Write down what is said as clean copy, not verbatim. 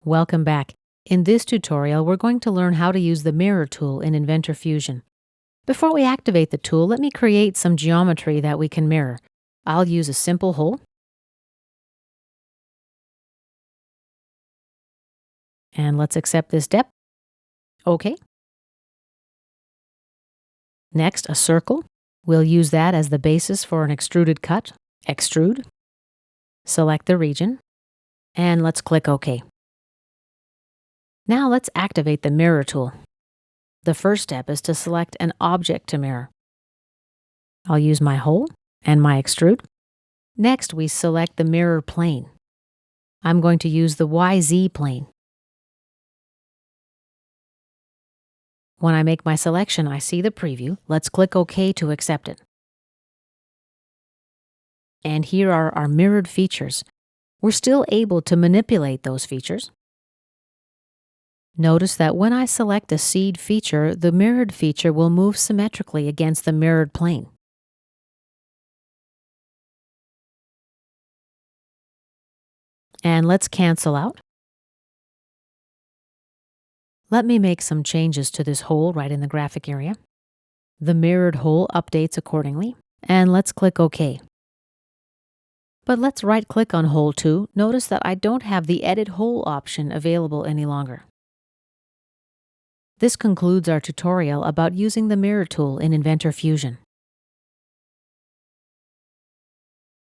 Welcome back. In this tutorial, we're going to learn how to use the Mirror tool in Inventor Fusion. Before we activate the tool, let me create some geometry that we can mirror. I'll use a simple hole. And let's accept this depth. OK. Next, a circle. We'll use that as the basis for an extruded cut. Extrude. Select the region. And let's click OK. Now let's activate the Mirror tool. The first step is to select an object to mirror. I'll use my hole and my extrude. Next, we select the mirror plane. I'm going to use the YZ plane. When I make my selection, I see the preview. Let's click OK to accept it. And here are our mirrored features. We're still able to manipulate those features. Notice that when I select a seed feature, the mirrored feature will move symmetrically against the mirrored plane. And let's cancel out. Let me make some changes to this hole right in the graphic area. The mirrored hole updates accordingly, and let's click OK. But let's right-click on Hole 2. Notice that I don't have the Edit Hole option available any longer. This concludes our tutorial about using the Mirror tool in Inventor Fusion.